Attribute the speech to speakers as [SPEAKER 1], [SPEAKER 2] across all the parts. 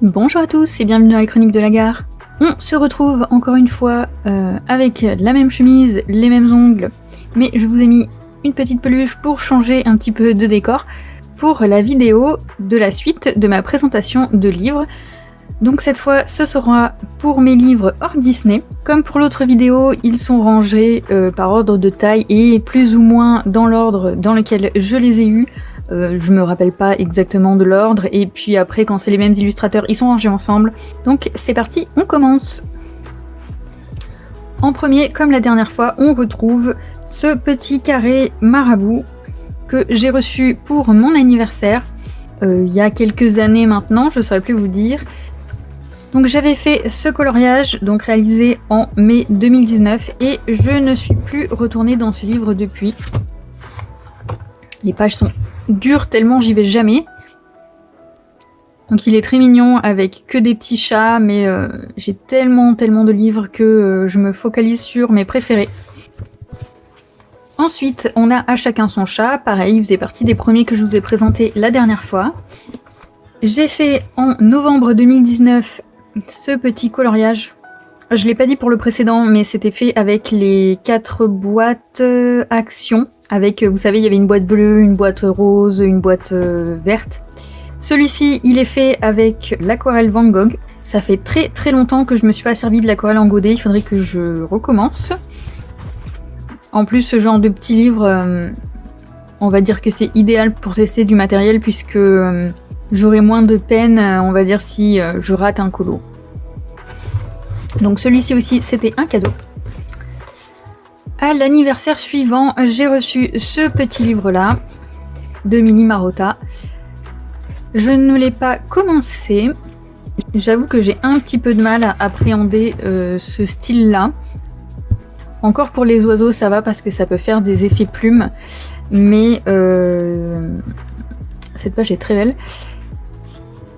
[SPEAKER 1] Bonjour à tous et bienvenue dans les chroniques de la gare. On se retrouve encore une fois avec la même chemise, les mêmes ongles, mais je vous ai mis une petite peluche pour changer un petit peu de décor pour la vidéo de la suite de ma présentation de livres. Donc cette fois ce sera pour mes livres hors Disney. Comme pour l'autre vidéo, ils sont rangés par ordre de taille et plus ou moins dans l'ordre dans lequel je les ai eus. Je me rappelle pas exactement de l'ordre, et puis après quand c'est les mêmes illustrateurs, ils sont rangés ensemble. Donc c'est parti, on commence. En premier, comme la dernière fois, on retrouve ce petit carré marabout que j'ai reçu pour mon anniversaire, il y a quelques années maintenant, je saurais plus vous dire. Donc j'avais fait ce coloriage, donc réalisé en mai 2019, et je ne suis plus retournée dans ce livre depuis. Les pages sont dures tellement j'y vais jamais. Donc il est très mignon avec que des petits chats, mais j'ai tellement de livres que je me focalise sur mes préférés. Ensuite, on a À chacun son chat, pareil, il faisait partie des premiers que je vous ai présentés la dernière fois. J'ai fait en novembre 2019 ce petit coloriage. Je l'ai pas dit pour le précédent, mais c'était fait avec les 4 boîtes Action. Avec, vous savez, il y avait une boîte bleue, une boîte rose, une boîte verte. Celui-ci, il est fait avec l'aquarelle Van Gogh. Ça fait très longtemps que je me suis pas servi de l'aquarelle en godet, il faudrait que je recommence. En plus, ce genre de petit livre, on va dire que c'est idéal pour tester du matériel puisque j'aurai moins de peine, on va dire, si je rate un colo. Donc celui-ci aussi, c'était un cadeau. À l'anniversaire suivant, j'ai reçu ce petit livre-là, de Mini Marotta. Je ne l'ai pas commencé. J'avoue que j'ai un petit peu de mal à appréhender ce style-là. Encore pour les oiseaux, ça va parce que ça peut faire des effets plumes. Mais cette page est très belle.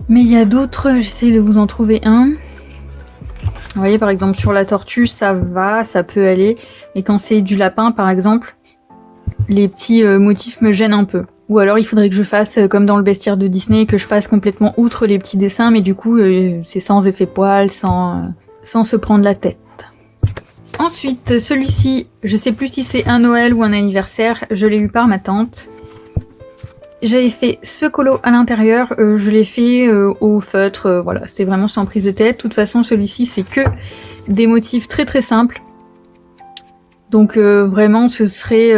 [SPEAKER 1] Mais il y a d'autres, j'essaie de vous en trouver un. Vous voyez, par exemple, sur la tortue, ça va, ça peut aller. Mais quand c'est du lapin, par exemple, les petits motifs me gênent un peu. Ou alors, il faudrait que je fasse comme dans le bestiaire de Disney, que je passe complètement outre les petits dessins, mais du coup, c'est sans effet poil, sans se prendre la tête. Ensuite, celui-ci, je sais plus si c'est un Noël ou un anniversaire, je l'ai eu par ma tante. J'avais fait ce colo à l'intérieur, je l'ai fait au feutre, voilà, c'est vraiment sans prise de tête. De toute façon, celui-ci, c'est que des motifs très simples. Donc vraiment, ce serait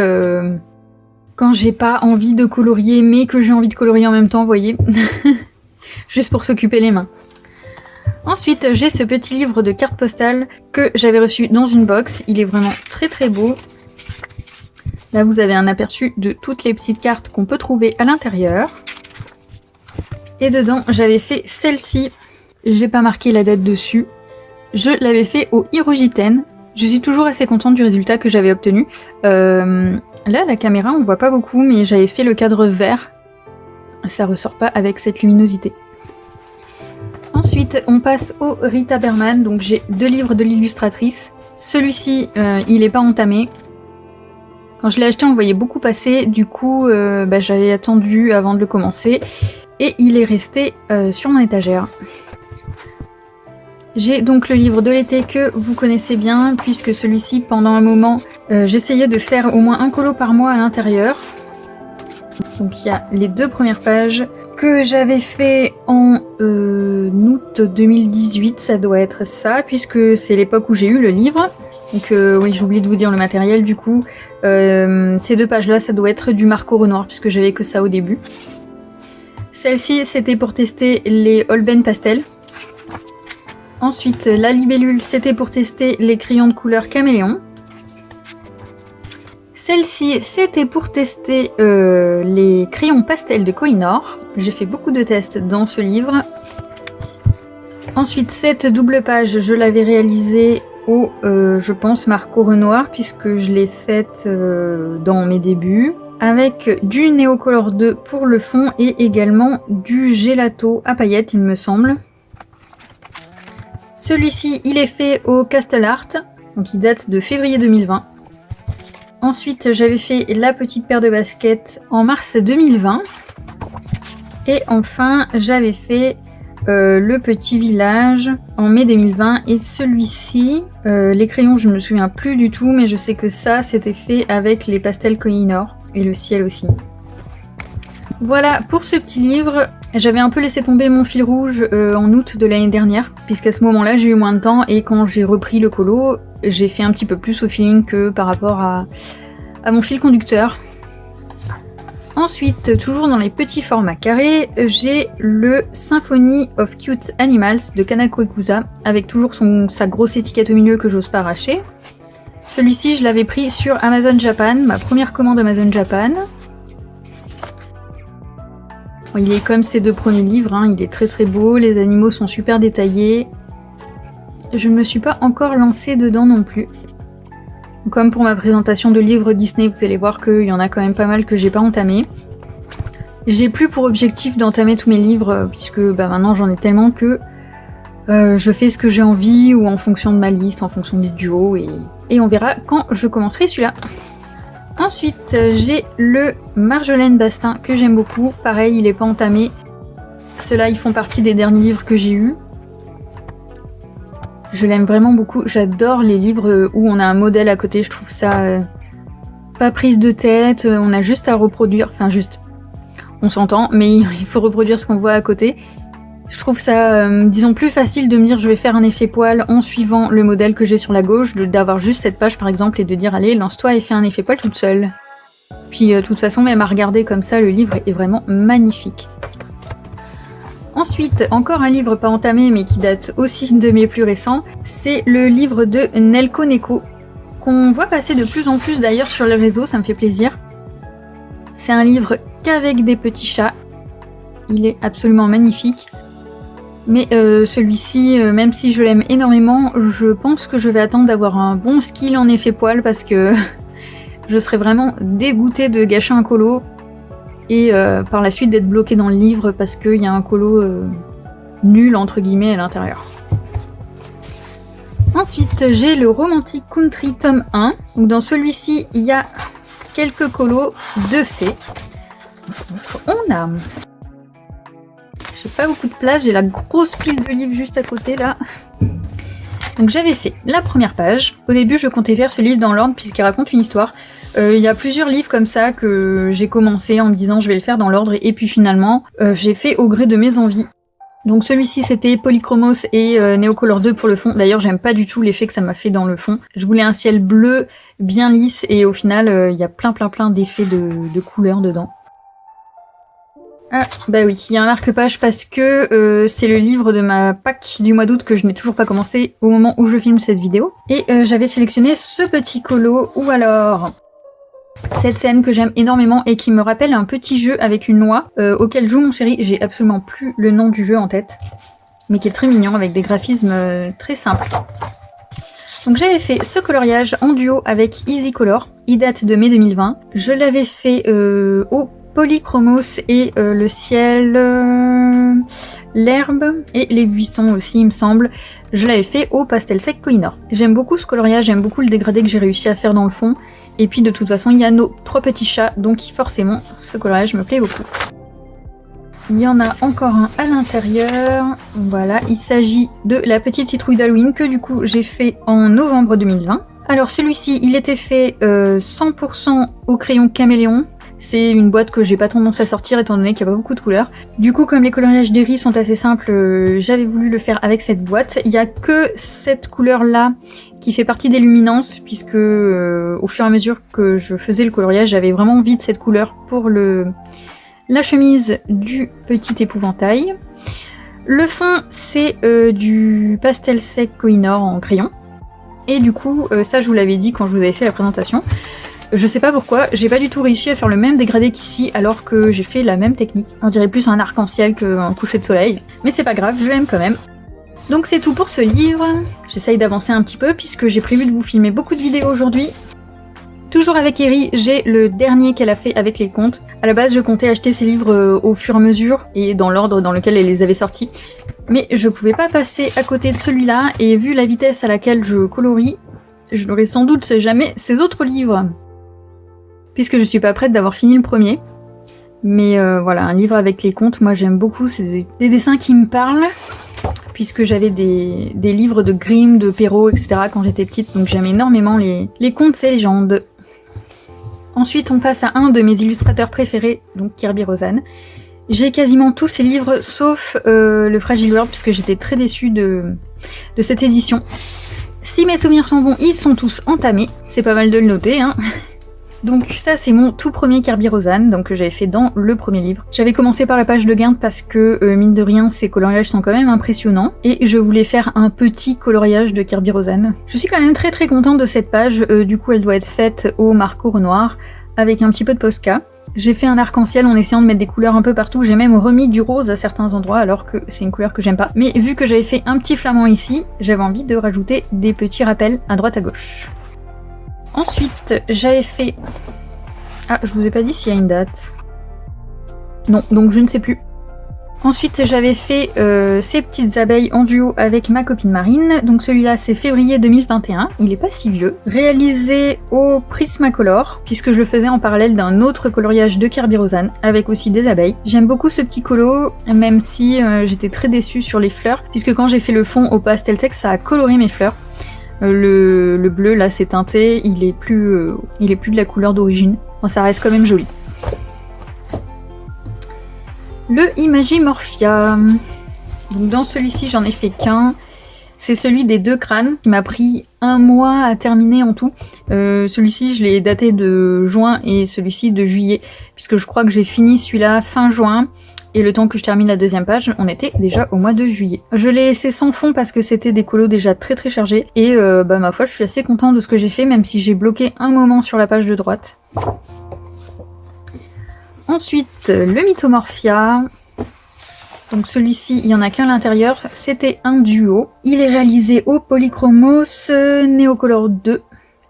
[SPEAKER 1] quand j'ai pas envie de colorier, mais que j'ai envie de colorier en même temps, vous voyez. Juste pour s'occuper les mains. Ensuite, j'ai ce petit livre de cartes postales que j'avais reçu dans une box. Il est vraiment très beau. Là, vous avez un aperçu de toutes les petites cartes qu'on peut trouver à l'intérieur. Et dedans, j'avais fait celle-ci. J'ai pas marqué la date dessus. Je l'avais fait au Hirojiten. Je suis toujours assez contente du résultat que j'avais obtenu. Là, la caméra, on voit pas beaucoup, mais j'avais fait le cadre vert. Ça ressort pas avec cette luminosité. Ensuite, on passe au Rita Berman. Donc, j'ai 2 livres de l'illustratrice. Celui-ci, il est pas entamé. Quand je l'ai acheté, on le voyait beaucoup passer, du coup j'avais attendu avant de le commencer et il est resté sur mon étagère. J'ai donc le livre de l'été que vous connaissez bien, puisque celui-ci, pendant un moment, j'essayais de faire au moins un colo par mois à l'intérieur. Donc il y a les 2 premières pages que j'avais fait en août 2018, ça doit être ça, puisque c'est l'époque où j'ai eu le livre. Donc oui, j'ai oublié de vous dire le matériel, du coup, ces 2 pages-là, ça doit être du Marco Renoir, puisque j'avais que ça au début. Celle-ci, c'était pour tester les Holbein Pastel. Ensuite, la libellule, c'était pour tester les crayons de couleur Caméléon. Celle-ci, c'était pour tester les crayons pastel de Kohinoor. J'ai fait beaucoup de tests dans ce livre. Ensuite, cette double page, je l'avais réalisée au, je pense, Marco Renoir, puisque je l'ai faite dans mes débuts, avec du Neocolor 2 pour le fond et également du Gelato à paillettes, il me semble. Celui-ci, il est fait au Castle Art, donc il date de février 2020. Ensuite, j'avais fait la petite paire de baskets en mars 2020. Et enfin, j'avais fait Le Petit Village en mai 2020 et celui-ci, les crayons je me souviens plus du tout, mais je sais que ça c'était fait avec les pastels Kohinoor et le ciel aussi. Voilà pour ce petit livre. J'avais un peu laissé tomber mon fil rouge en août de l'année dernière, puisqu'à ce moment-là j'ai eu moins de temps et quand j'ai repris le colo, j'ai fait un petit peu plus au feeling que par rapport à mon fil conducteur. Ensuite, toujours dans les petits formats carrés, j'ai le Symphony of Cute Animals de Kanako Ikusa, avec toujours sa grosse étiquette au milieu que j'ose pas arracher. Celui-ci, je l'avais pris sur Amazon Japan, ma première commande Amazon Japan. Bon, il est comme ces deux premiers livres, hein, il est très très beau, les animaux sont super détaillés. Je ne me suis pas encore lancée dedans non plus. Comme pour ma présentation de livres Disney, vous allez voir qu'il y en a quand même pas mal que j'ai pas entamé. J'ai plus pour objectif d'entamer tous mes livres, puisque maintenant j'en ai tellement que je fais ce que j'ai envie, ou en fonction de ma liste, en fonction des duos, et on verra quand je commencerai celui-là. Ensuite, j'ai le Marjolaine Bastin, que j'aime beaucoup. Pareil, il est pas entamé. Ceux-là, ils font partie des derniers livres que j'ai eus. Je l'aime vraiment beaucoup, j'adore les livres où on a un modèle à côté, je trouve ça pas prise de tête, on a juste à reproduire, enfin juste, on s'entend, mais il faut reproduire ce qu'on voit à côté. Je trouve ça, disons, plus facile de me dire je vais faire un effet poil en suivant le modèle que j'ai sur la gauche, d'avoir juste cette page par exemple et de dire allez, lance-toi et fais un effet poil toute seule. Puis de toute façon, même à regarder comme ça, le livre est vraiment magnifique. Ensuite, encore un livre pas entamé mais qui date aussi de mes plus récents, c'est le livre de Nelko Neko, qu'on voit passer de plus en plus d'ailleurs sur les réseaux, ça me fait plaisir. C'est un livre qu'avec des petits chats, il est absolument magnifique. Mais celui-ci, même si je l'aime énormément, je pense que je vais attendre d'avoir un bon skill en effet poil parce que je serais vraiment dégoûtée de gâcher un colo. Et par la suite d'être bloqué dans le livre parce qu'il y a un colo nul entre guillemets à l'intérieur. Ensuite j'ai le Romantic Country tome 1. Donc dans celui-ci il y a quelques colos de fées. On a... J'ai pas beaucoup de place, j'ai la grosse pile de livres juste à côté là. Donc j'avais fait la première page. Au début je comptais faire ce livre dans l'ordre puisqu'il raconte une histoire. Il y a plusieurs livres comme ça que j'ai commencé en me disant je vais le faire dans l'ordre et puis finalement j'ai fait au gré de mes envies. Donc celui-ci c'était Polychromos et Neocolor 2 pour le fond. D'ailleurs j'aime pas du tout l'effet que ça m'a fait dans le fond. Je voulais un ciel bleu bien lisse et au final il y a plein d'effets de couleurs dedans. Ah bah oui, il y a un marque-page parce que c'est le livre de ma Pâques du mois d'août que je n'ai toujours pas commencé au moment où je filme cette vidéo. Et j'avais sélectionné ce petit colo ou alors cette scène que j'aime énormément et qui me rappelle un petit jeu avec une noix auquel joue mon chéri. J'ai absolument plus le nom du jeu en tête, mais qui est très mignon avec des graphismes très simples. Donc j'avais fait ce coloriage en duo avec Easy Color, il date de mai 2020. Je l'avais fait au Polychromos et le ciel, l'herbe et les buissons aussi il me semble. Je l'avais fait au pastel sec Kohinoor. J'aime beaucoup ce coloriage, j'aime beaucoup le dégradé que j'ai réussi à faire dans le fond. Et puis de toute façon il y a nos 3 petits chats, donc forcément ce coloriage me plaît beaucoup. Il y en a encore un à l'intérieur, voilà, il s'agit de la petite citrouille d'Halloween que du coup j'ai fait en novembre 2020. Alors celui-ci il était fait 100% au crayon caméléon. C'est une boîte que j'ai pas tendance à sortir étant donné qu'il n'y a pas beaucoup de couleurs. Du coup, comme les coloriages des riz sont assez simples, j'avais voulu le faire avec cette boîte. Il n'y a que cette couleur-là qui fait partie des luminances, puisque au fur et à mesure que je faisais le coloriage, j'avais vraiment envie de cette couleur pour la chemise du petit épouvantail. Le fond, c'est du pastel sec Kohinoor en crayon. Et du coup, ça je vous l'avais dit quand je vous avais fait la présentation. Je sais pas pourquoi, j'ai pas du tout réussi à faire le même dégradé qu'ici alors que j'ai fait la même technique. On dirait plus un arc-en-ciel qu'un coucher de soleil. Mais c'est pas grave, je l'aime quand même. Donc c'est tout pour ce livre. J'essaye d'avancer un petit peu puisque j'ai prévu de vous filmer beaucoup de vidéos aujourd'hui. Toujours avec Eri, j'ai le dernier qu'elle a fait avec les contes. À la base, je comptais acheter ces livres au fur et à mesure et dans l'ordre dans lequel elle les avait sortis. Mais je pouvais pas passer à côté de celui-là et vu la vitesse à laquelle je colorie, je n'aurai sans doute jamais ces autres livres. Puisque je suis pas prête d'avoir fini le premier. Mais voilà, un livre avec les contes, moi j'aime beaucoup, c'est des dessins qui me parlent, puisque j'avais des livres de Grimm, de Perrault, etc. quand j'étais petite, donc j'aime énormément les contes et légendes. Ensuite, on passe à un de mes illustrateurs préférés, donc Kerby Rosanes. J'ai quasiment tous ses livres, sauf le Fragile World, puisque j'étais très déçue de cette édition. Si mes souvenirs sont bons, ils sont tous entamés, c'est pas mal de le noter, hein. Donc ça c'est mon tout premier Kerby Rosanes, donc que j'avais fait dans le premier livre. J'avais commencé par la page de garde parce que mine de rien ces coloriages sont quand même impressionnants et je voulais faire un petit coloriage de Kerby Rosanes. Je suis quand même très très contente de cette page, du coup elle doit être faite au marqueur Renoir avec un petit peu de Posca. J'ai fait un arc-en-ciel en essayant de mettre des couleurs un peu partout, j'ai même remis du rose à certains endroits alors que c'est une couleur que j'aime pas. Mais vu que j'avais fait un petit flamand ici, j'avais envie de rajouter des petits rappels à droite à gauche. Ensuite, j'avais fait... Ah, je vous ai pas dit s'il y a une date. Non, donc je ne sais plus. Ensuite, j'avais fait ces petites abeilles en duo avec ma copine Marine. Donc celui-là, c'est février 2021. Il est pas si vieux. Réalisé au Prismacolor, puisque je le faisais en parallèle d'un autre coloriage de Kerby Rosanes, avec aussi des abeilles. J'aime beaucoup ce petit colo, même si j'étais très déçue sur les fleurs, puisque quand j'ai fait le fond au pastel sec, ça a coloré mes fleurs. Le bleu là c'est teinté, il est plus de la couleur d'origine. Bon, ça reste quand même joli. Le Imagimorphia. Donc dans celui-ci j'en ai fait qu'un. C'est celui des 2 crânes qui m'a pris 1 mois à terminer en tout. Celui-ci je l'ai daté de juin et celui-ci de juillet, puisque je crois que j'ai fini celui-là fin juin. Et le temps que je termine la deuxième page, on était déjà au mois de juillet. Je l'ai laissé sans fond parce que c'était des colos déjà très très chargés. Et ma foi, je suis assez contente de ce que j'ai fait, même si j'ai bloqué un moment sur la page de droite. Ensuite, le Mythomorphia. Donc celui-ci, il n'y en a qu'un à l'intérieur. C'était un duo. Il est réalisé au Polychromos Neocolor 2.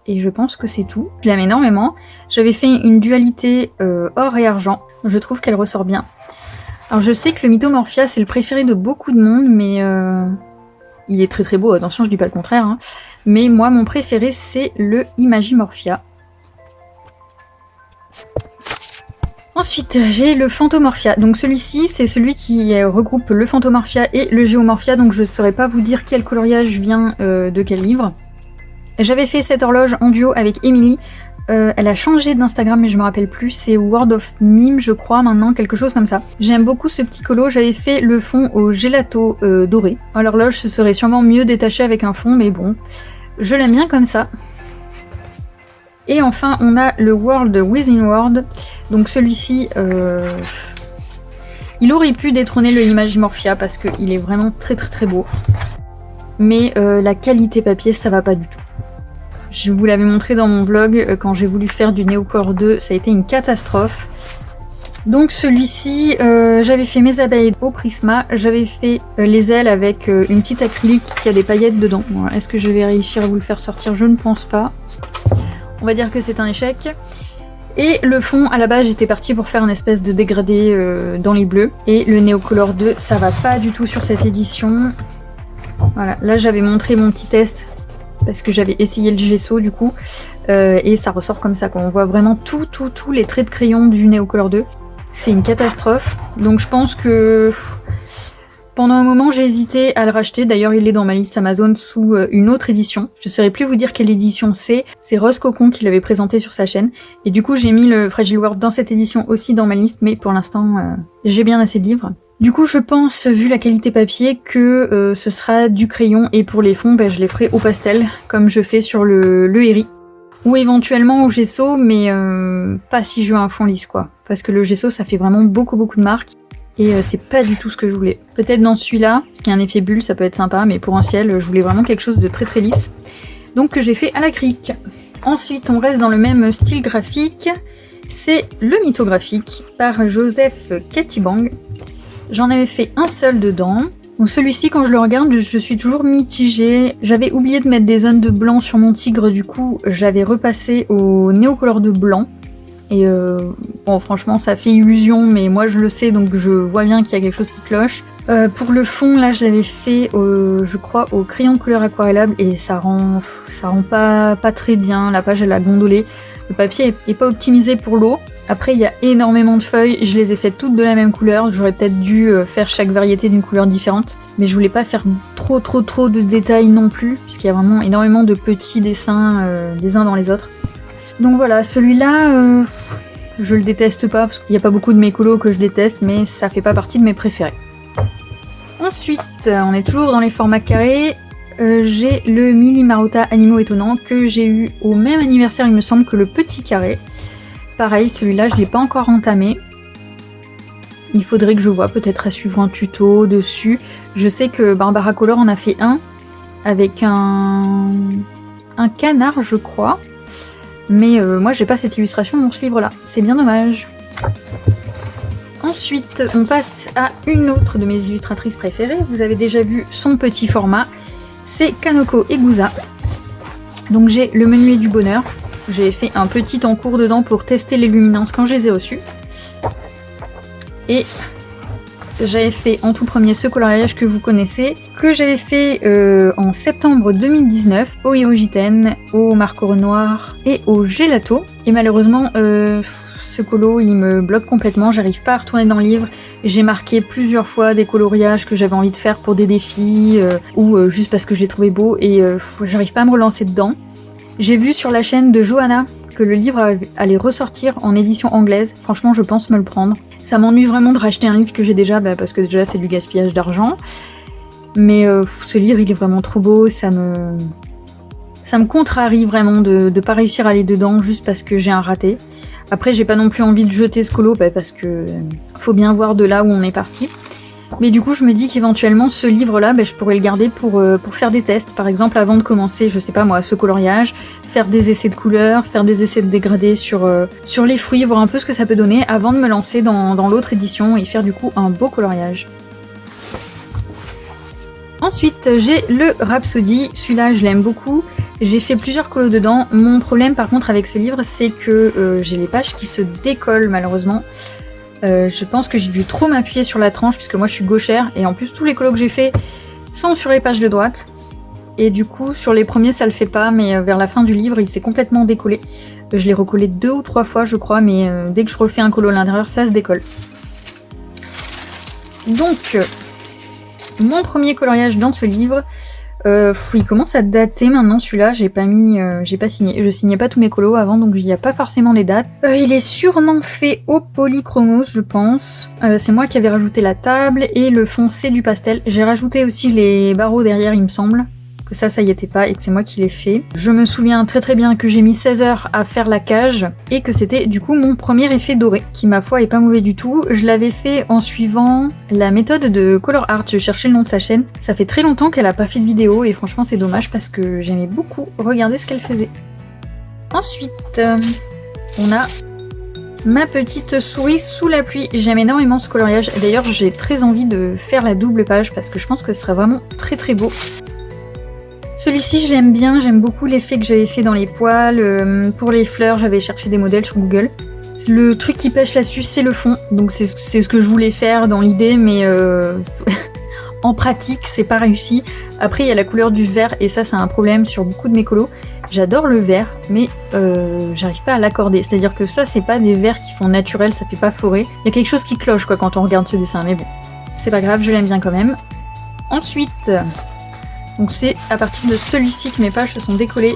[SPEAKER 1] Et je pense que c'est tout. Je l'aime énormément. J'avais fait une dualité or et argent. Je trouve qu'elle ressort bien. Alors je sais que le Mythomorphia c'est le préféré de beaucoup de monde, mais il est très très beau, attention je dis pas le contraire, hein. Mais moi mon préféré c'est le Imagimorphia. Ensuite j'ai le Phantomorphia, donc celui-ci c'est celui qui regroupe le Phantomorphia et le Géomorphia, donc je saurais pas vous dire quel coloriage vient de quel livre. J'avais fait cette horloge en duo avec Émilie. Elle a changé d'Instagram mais je me rappelle plus, c'est World of Mime je crois maintenant, quelque chose comme ça. J'aime beaucoup ce petit colo, j'avais fait le fond au gelato doré. Alors l'horloge ce serait sûrement mieux détaché avec un fond mais bon, je l'aime bien comme ça. Et enfin on a le World Within World, donc celui-ci il aurait pu détrôner le Imagimorphia parce qu'il est vraiment très très très beau. Mais la qualité papier ça va pas du tout. Je vous l'avais montré dans mon vlog, quand j'ai voulu faire du Neocolor 2, ça a été une catastrophe. Donc celui-ci, j'avais fait mes abeilles au Prisma, j'avais fait les ailes avec une petite acrylique qui a des paillettes dedans. Bon, est-ce que je vais réussir à vous le faire sortir? Je ne pense pas. On va dire que c'est un échec. Et le fond, à la base, j'étais partie pour faire une espèce de dégradé dans les bleus. Et le Neocolor 2, ça va pas du tout sur cette édition. Voilà, là j'avais montré mon petit test. Parce que j'avais essayé le gesso du coup, et ça ressort comme ça, quoi. On voit vraiment tous les traits de crayon du Neocolor 2. C'est une catastrophe, donc je pense que pendant un moment j'ai hésité à le racheter. D'ailleurs il est dans ma liste Amazon sous une autre édition. Je ne saurais plus vous dire quelle édition c'est Rose Cocon qui l'avait présenté sur sa chaîne. Et du coup j'ai mis le Fragile World dans cette édition aussi dans ma liste, mais pour l'instant j'ai bien assez de livres. Du coup je pense, vu la qualité papier, que ce sera du crayon, et pour les fonds je les ferai au pastel, comme je fais sur le Herri. Ou éventuellement au gesso, mais pas si je veux un fond lisse quoi. Parce que le gesso ça fait vraiment beaucoup de marques, et c'est pas du tout ce que je voulais. Peut-être dans celui-là, parce qu'il y a un effet bulle ça peut être sympa, mais pour un ciel je voulais vraiment quelque chose de très lisse. Donc que j'ai fait à l'acrylique. Ensuite on reste dans le même style graphique, c'est le mythographique par Joseph Katibang. J'en avais fait un seul dedans. Donc celui-ci, quand je le regarde, je suis toujours mitigée. J'avais oublié de mettre des zones de blanc sur mon tigre, du coup j'avais repassé au Neocolor de blanc. Et bon franchement ça fait illusion, mais moi je le sais donc je vois bien qu'il y a quelque chose qui cloche. Pour le fond là je l'avais fait je crois au crayon de couleur aquarellable, et ça rend pas très bien, la page elle a gondolé. Le papier est pas optimisé pour l'eau. Après, il y a énormément de feuilles, je les ai faites toutes de la même couleur. J'aurais peut-être dû faire chaque variété d'une couleur différente, mais je voulais pas faire trop de détails non plus, puisqu'il y a vraiment énormément de petits dessins les uns dans les autres. Donc voilà, celui-là, je le déteste pas, parce qu'il n'y a pas beaucoup de mes colos que je déteste, mais ça fait pas partie de mes préférés. Ensuite, on est toujours dans les formats carrés. J'ai le Mili Marotta Animaux Étonnants que j'ai eu au même anniversaire, il me semble, que le petit carré. Pareil, celui-là, je l'ai pas encore entamé. Il faudrait que je vois, peut-être à suivre un tuto dessus. Je sais que Barbara Color en a fait un avec un canard, je crois. Mais moi, j'ai pas cette illustration dans ce livre-là. C'est bien dommage. Ensuite, on passe à une autre de mes illustratrices préférées. Vous avez déjà vu son petit format. C'est Kanoko Egusa. Donc j'ai le Menuet du bonheur. J'ai fait un petit encours dedans pour tester les luminances quand je les ai reçues. Et j'avais fait en tout premier ce coloriage que vous connaissez, que j'avais fait en septembre 2019 au Hirojiten, au marqueur noir et au gelato. Et malheureusement, ce colo il me bloque complètement, j'arrive pas à retourner dans le livre. J'ai marqué plusieurs fois des coloriages que j'avais envie de faire pour des défis ou juste parce que je les trouvais beaux et j'arrive pas à me relancer dedans. J'ai vu sur la chaîne de Johanna que le livre allait ressortir en édition anglaise. Franchement, je pense me le prendre. Ça m'ennuie vraiment de racheter un livre que j'ai déjà, parce que déjà c'est du gaspillage d'argent. Mais ce livre, il est vraiment trop beau. Ça me contrarie vraiment de pas réussir à aller dedans juste parce que j'ai un raté. Après, j'ai pas non plus envie de jeter ce colo parce que faut bien voir de là où on est parti. Mais du coup, je me dis qu'éventuellement, ce livre-là, je pourrais le garder pour faire des tests. Par exemple, avant de commencer, je sais pas moi, ce coloriage, faire des essais de couleurs, faire des essais de dégradés sur les fruits, voir un peu ce que ça peut donner avant de me lancer dans l'autre édition et faire du coup un beau coloriage. Ensuite, j'ai le Rhapsody. Celui-là, je l'aime beaucoup. J'ai fait plusieurs colos dedans. Mon problème, par contre, avec ce livre, c'est que j'ai les pages qui se décollent, malheureusement. Je pense que j'ai dû trop m'appuyer sur la tranche puisque moi je suis gauchère et en plus tous les colos que j'ai fait sont sur les pages de droite et du coup sur les premiers ça le fait pas mais vers la fin du livre il s'est complètement décollé. Je l'ai recollé 2 ou 3 fois je crois mais dès que je refais un colo à l'intérieur ça se décolle. Donc mon premier coloriage dans ce livre, il commence à dater maintenant celui-là, j'ai pas signé, je signais pas tous mes colos avant donc il n'y a pas forcément les dates. Il est sûrement fait au polychromos je pense, c'est moi qui avais rajouté la table et le foncé du pastel, j'ai rajouté aussi les barreaux derrière il me semble, que ça y était pas et que c'est moi qui l'ai fait. Je me souviens très bien que j'ai mis 16 heures à faire la cage et que c'était du coup mon premier effet doré qui ma foi est pas mauvais du tout. Je l'avais fait en suivant la méthode de Color Art, je cherchais le nom de sa chaîne. Ça fait très longtemps qu'elle a pas fait de vidéo et franchement c'est dommage parce que j'aimais beaucoup regarder ce qu'elle faisait. Ensuite, on a ma petite souris sous la pluie. J'aime énormément ce coloriage. D'ailleurs j'ai très envie de faire la double page parce que je pense que ce serait vraiment très beau. Celui-ci je l'aime bien, j'aime beaucoup l'effet que j'avais fait dans les poils. Pour les fleurs, j'avais cherché des modèles sur Google. Le truc qui pêche là-dessus, c'est le fond. Donc c'est ce que je voulais faire dans l'idée, mais en pratique, c'est pas réussi. Après, il y a la couleur du vert, et ça, c'est un problème sur beaucoup de mes colos. J'adore le vert, mais j'arrive pas à l'accorder. C'est-à-dire que ça, c'est pas des verts qui font naturel, ça fait pas forêt. Il y a quelque chose qui cloche quoi quand on regarde ce dessin, mais bon. C'est pas grave, je l'aime bien quand même. Ensuite... Donc c'est à partir de celui-ci que mes pages se sont décollées.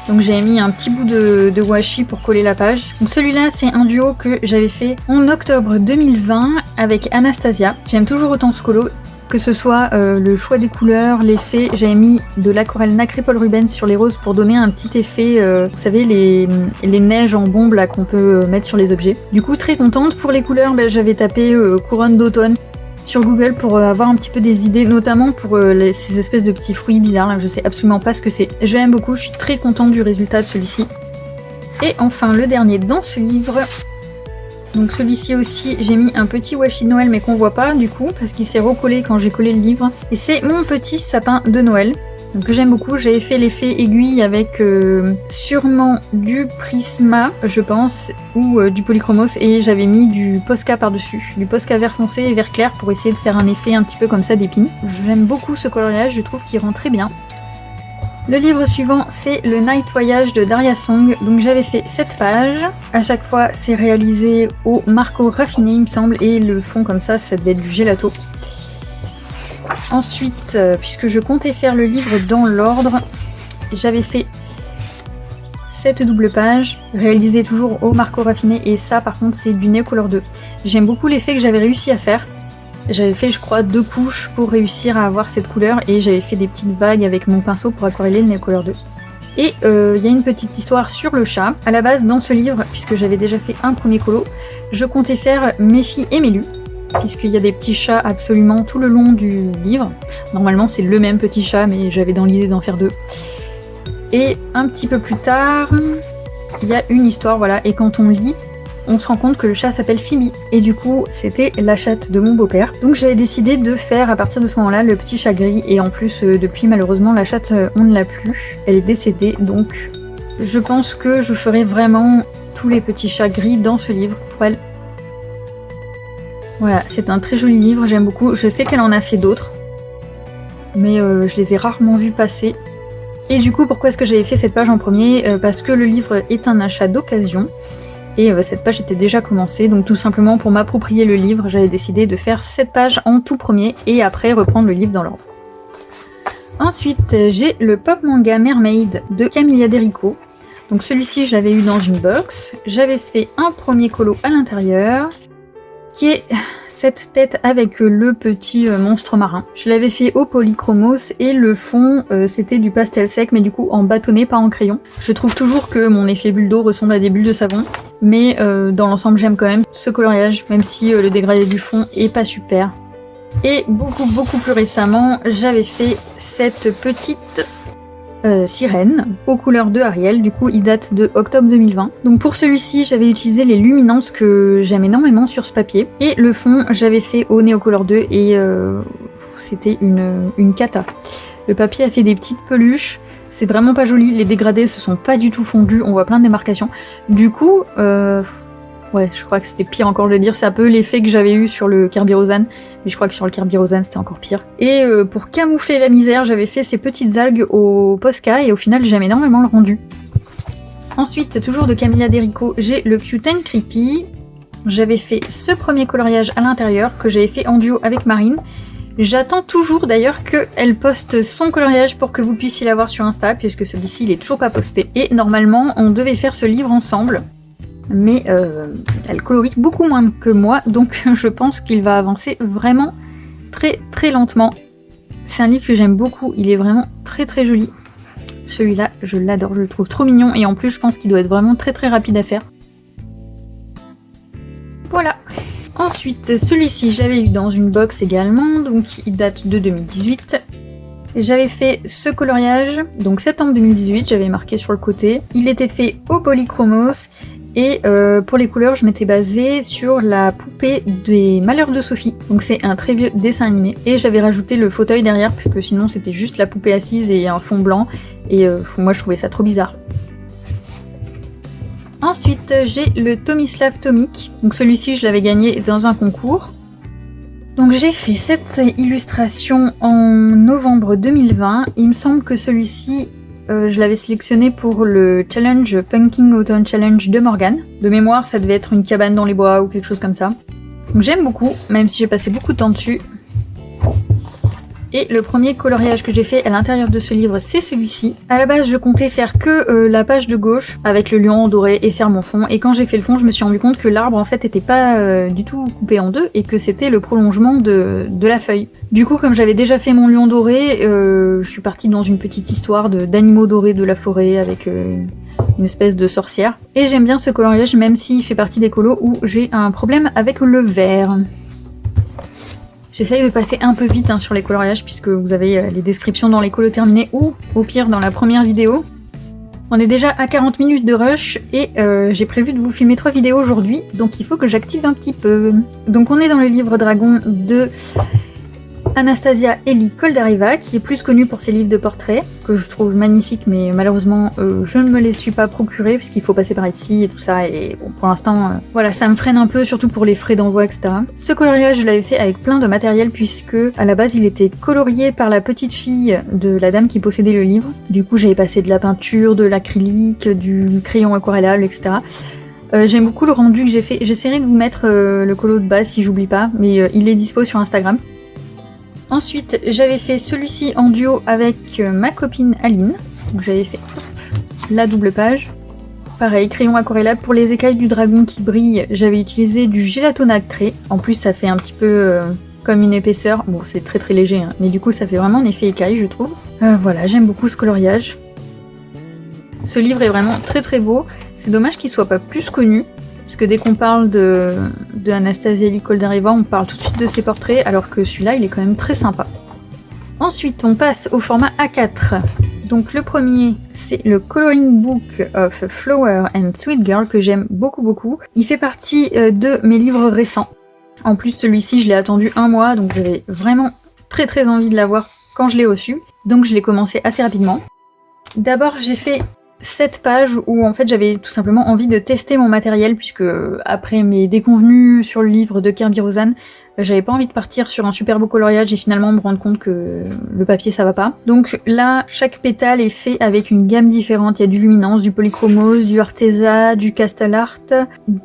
[SPEAKER 1] Donc j'ai mis un petit bout de washi pour coller la page. Donc celui-là c'est un duo que j'avais fait en octobre 2020 avec Anastasia. J'aime toujours autant ce colo, que ce soit le choix des couleurs, l'effet. J'avais mis de l'aquarelle nacré Paul Rubens sur les roses pour donner un petit effet, vous savez les neiges en bombe là qu'on peut mettre sur les objets. Du coup très contente. Pour les couleurs, j'avais tapé couronne d'automne sur Google pour avoir un petit peu des idées, notamment pour ces espèces de petits fruits bizarres là, je sais absolument pas ce que c'est. Je l'aime beaucoup, je suis très contente du résultat de celui-ci. Et enfin le dernier dans ce livre, donc celui-ci aussi j'ai mis un petit washi de Noël mais qu'on voit pas du coup parce qu'il s'est recollé quand j'ai collé le livre. Et c'est mon petit sapin de Noël. Donc, que j'aime beaucoup, j'avais fait l'effet aiguille avec sûrement du Prisma, je pense, ou du Polychromos, et j'avais mis du Posca par-dessus, du Posca vert foncé et vert clair pour essayer de faire un effet un petit peu comme ça d'épine. J'aime beaucoup ce coloriage, je trouve qu'il rend très bien. Le livre suivant, c'est Le Night Voyage de Daria Song. Donc j'avais fait 7 pages. À chaque fois, c'est réalisé au marco raffiné, il me semble, et le fond comme ça devait être du gelato. Ensuite, puisque je comptais faire le livre dans l'ordre, j'avais fait 7 doubles pages, réalisées toujours au marco raffiné, et ça par contre c'est du Neocolor 2. J'aime beaucoup l'effet que j'avais réussi à faire. J'avais fait, je crois, 2 couches pour réussir à avoir cette couleur et j'avais fait des petites vagues avec mon pinceau pour aquareller le Neocolor 2. Et il y a une petite histoire sur le chat. À la base, dans ce livre, puisque j'avais déjà fait un premier colo, je comptais faire Méfie et Mélu, puisqu'il y a des petits chats absolument tout le long du livre. Normalement, c'est le même petit chat, mais j'avais dans l'idée d'en faire 2. Et un petit peu plus tard, il y a une histoire, voilà, et quand on lit, on se rend compte que le chat s'appelle Phoebe. Et du coup, c'était la chatte de mon beau-père. Donc j'avais décidé de faire à partir de ce moment-là le petit chat gris. Et en plus, depuis malheureusement, la chatte, on ne l'a plus. Elle est décédée. Donc je pense que je ferai vraiment tous les petits chats gris dans ce livre pour elle. Voilà, c'est un très joli livre, j'aime beaucoup. Je sais qu'elle en a fait d'autres. Mais je les ai rarement vus passer. Et du coup, pourquoi est-ce que j'avais fait cette page en premier ? Parce que le livre est un achat d'occasion. Et cette page était déjà commencée, donc tout simplement pour m'approprier le livre, j'avais décidé de faire cette page en tout premier et après reprendre le livre dans l'ordre. Ensuite, j'ai le pop manga Mermaid de Camilla Derico. Donc celui-ci, je l'avais eu dans une box. J'avais fait un premier colo à l'intérieur, qui est cette tête avec le petit monstre marin. Je l'avais fait au polychromos et le fond c'était du pastel sec mais du coup en bâtonnet, pas en crayon. Je trouve toujours que mon effet bulle d'eau ressemble à des bulles de savon, mais dans l'ensemble j'aime quand même ce coloriage, même si le dégradé du fond est pas super. Et beaucoup plus récemment, j'avais fait cette petite sirène aux couleurs de Ariel, du coup il date de octobre 2020. Donc pour celui-ci j'avais utilisé les luminances que j'aime énormément sur ce papier, et le fond j'avais fait au Neocolor 2 et c'était une cata. Le papier a fait des petites peluches, c'est vraiment pas joli, les dégradés se sont pas du tout fondus, on voit plein de démarcations. Du coup, ouais, je crois que c'était pire encore, je vais dire, c'est un peu l'effet que j'avais eu sur le Kirby Rosanne, mais je crois que sur le Kirby Rosanne c'était encore pire. Et pour camoufler la misère, j'avais fait ces petites algues au Posca et au final j'aime énormément le rendu. Ensuite, toujours de Camilla Derico, j'ai le Cute and Creepy. J'avais fait ce premier coloriage à l'intérieur que j'avais fait en duo avec Marine. J'attends toujours d'ailleurs qu'elle poste son coloriage pour que vous puissiez l'avoir sur Insta, puisque celui-ci il est toujours pas posté. Et normalement, on devait faire ce livre ensemble. Mais elle colorie beaucoup moins que moi, donc je pense qu'il va avancer vraiment très lentement. C'est un livre que j'aime beaucoup, il est vraiment très joli. Celui-là, je l'adore, je le trouve trop mignon, et en plus je pense qu'il doit être vraiment très rapide à faire. Voilà. Ensuite, celui-ci, je l'avais eu dans une box également, donc il date de 2018. J'avais fait ce coloriage, donc septembre 2018, j'avais marqué sur le côté. Il était fait au polychromos. Et pour les couleurs, je m'étais basée sur la poupée des Malheurs de Sophie. Donc c'est un très vieux dessin animé. Et j'avais rajouté le fauteuil derrière, parce que sinon c'était juste la poupée assise et un fond blanc. Et moi je trouvais ça trop bizarre. Ensuite, j'ai le Tomislav Tomic. Donc celui-ci, je l'avais gagné dans un concours. Donc j'ai fait cette illustration en novembre 2020. Il me semble que celui-ci... je l'avais sélectionné pour le challenge Punking Autumn Challenge de Morgane. De mémoire, ça devait être une cabane dans les bois ou quelque chose comme ça. Donc j'aime beaucoup, même si j'ai passé beaucoup de temps dessus. Et le premier coloriage que j'ai fait à l'intérieur de ce livre, c'est celui-ci. À la base, je comptais faire que la page de gauche avec le lion doré et faire mon fond. Et quand j'ai fait le fond, je me suis rendu compte que l'arbre en fait était pas du tout coupé en deux et que c'était le prolongement de la feuille. Du coup, comme j'avais déjà fait mon lion doré, je suis partie dans une petite histoire d'animaux dorés de la forêt avec une espèce de sorcière. Et j'aime bien ce coloriage, même s'il fait partie des colos où j'ai un problème avec le vert. J'essaye de passer un peu vite sur les coloriages puisque vous avez les descriptions dans les colos terminés ou au pire dans la première vidéo. On est déjà à 40 minutes de rush et j'ai prévu de vous filmer 3 vidéos aujourd'hui, donc il faut que j'active un petit peu. Donc on est dans le livre Dragon de Anastasia Eli Koldariva, qui est plus connue pour ses livres de portraits, que je trouve magnifiques, mais malheureusement je ne me les suis pas procurés, puisqu'il faut passer par Etsy et tout ça, et bon, pour l'instant, voilà, ça me freine un peu, surtout pour les frais d'envoi, etc. Ce coloriage, je l'avais fait avec plein de matériel, puisque à la base, il était colorié par la petite fille de la dame qui possédait le livre. Du coup, j'avais passé de la peinture, de l'acrylique, du crayon aquarellable, etc. J'aime beaucoup le rendu que j'ai fait. J'essaierai de vous mettre le colo de base si j'oublie pas, mais il est dispo sur Instagram. Ensuite, j'avais fait celui-ci en duo avec ma copine Aline. Donc j'avais fait la double page. Pareil, crayon aquarellable. Pour les écailles du dragon qui brillent, j'avais utilisé du gélato nacré. En plus, ça fait un petit peu comme une épaisseur. Bon, c'est très très léger, hein, mais du coup, ça fait vraiment un effet écaille, je trouve. Voilà, j'aime beaucoup ce coloriage. Ce livre est vraiment très très beau. C'est dommage qu'il soit pas plus connu. Parce que dès qu'on parle de Anastasia Eli Koldariva, on parle tout de suite de ses portraits, alors que celui-là, il est quand même très sympa. Ensuite, on passe au format A4. Donc le premier, c'est le Coloring Book of Flower and Sweet Girl, que j'aime beaucoup beaucoup. Il fait partie de mes livres récents. En plus, celui-ci, je l'ai attendu 1 mois, donc j'avais vraiment très très envie de l'avoir quand je l'ai reçu. Donc je l'ai commencé assez rapidement. D'abord, j'ai fait 7 pages où en fait j'avais tout simplement envie de tester mon matériel, puisque après mes déconvenues sur le livre de Kerby Rosanes, j'avais pas envie de partir sur un super beau coloriage et finalement me rendre compte que le papier ça va pas. Donc là, chaque pétale est fait avec une gamme différente. Il y a du luminance, du polychromose, du artesa, du castle art,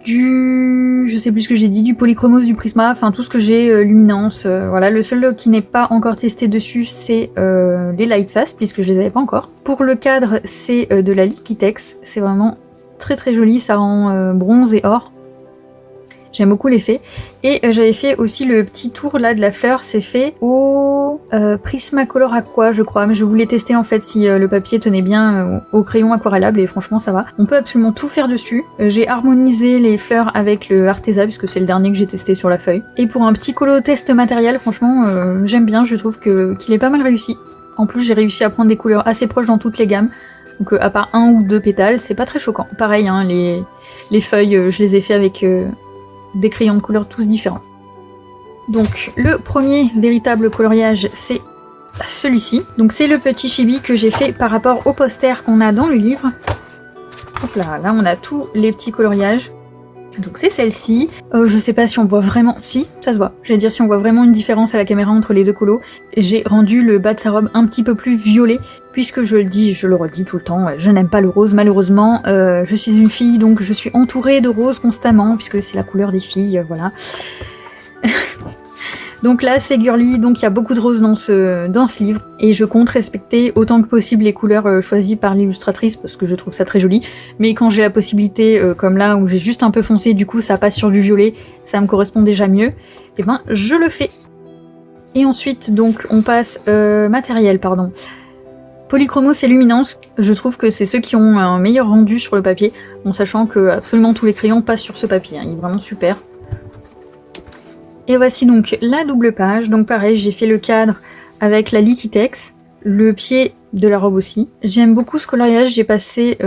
[SPEAKER 1] du... je sais plus ce que j'ai dit, du polychromose, du prisma, enfin tout ce que j'ai luminance. Voilà, le seul qui n'est pas encore testé dessus, c'est les Lightfast, puisque je les avais pas encore. Pour le cadre, c'est de la Liquitex. C'est vraiment très très joli, ça rend bronze et or. J'aime beaucoup l'effet. Et j'avais fait aussi le petit tour là de la fleur, c'est fait au Prismacolor Aqua je crois, mais je voulais tester en fait si le papier tenait bien au crayon aquarellable et franchement ça va. On peut absolument tout faire dessus. J'ai harmonisé les fleurs avec le Artesa puisque c'est le dernier que j'ai testé sur la feuille. Et pour un petit colo test matériel, franchement j'aime bien, je trouve qu'il est pas mal réussi. En plus j'ai réussi à prendre des couleurs assez proches dans toutes les gammes. Donc à part 1 ou 2 pétales, c'est pas très choquant. Pareil, hein, les feuilles, je les ai fait avec... des crayons de couleur tous différents. Donc le premier véritable coloriage, c'est celui-ci. Donc c'est le petit chibi que j'ai fait par rapport au poster qu'on a dans le livre. Hop là, là on a tous les petits coloriages. Donc c'est celle-ci. Je sais pas si on voit vraiment... Si, ça se voit. J'allais dire si on voit vraiment une différence à la caméra entre les deux colos. J'ai rendu le bas de sa robe un petit peu plus violet, puisque je le dis, je le redis tout le temps, je n'aime pas le rose malheureusement. Je suis une fille, donc je suis entourée de rose constamment, puisque c'est la couleur des filles, voilà. Donc là c'est girly, donc il y a beaucoup de rose dans ce livre, et je compte respecter autant que possible les couleurs choisies par l'illustratrice, parce que je trouve ça très joli, mais quand j'ai la possibilité, comme là où j'ai juste un peu foncé, du coup ça passe sur du violet, ça me correspond déjà mieux, et ben je le fais. Et ensuite donc on passe matériel, pardon. Polychromos et luminance, je trouve que c'est ceux qui ont un meilleur rendu sur le papier, en sachant que absolument tous les crayons passent sur ce papier, hein, il est vraiment super. Et voici donc la double page, donc pareil, j'ai fait le cadre avec la Liquitex, le pied de la robe aussi. J'aime beaucoup ce coloriage, j'ai passé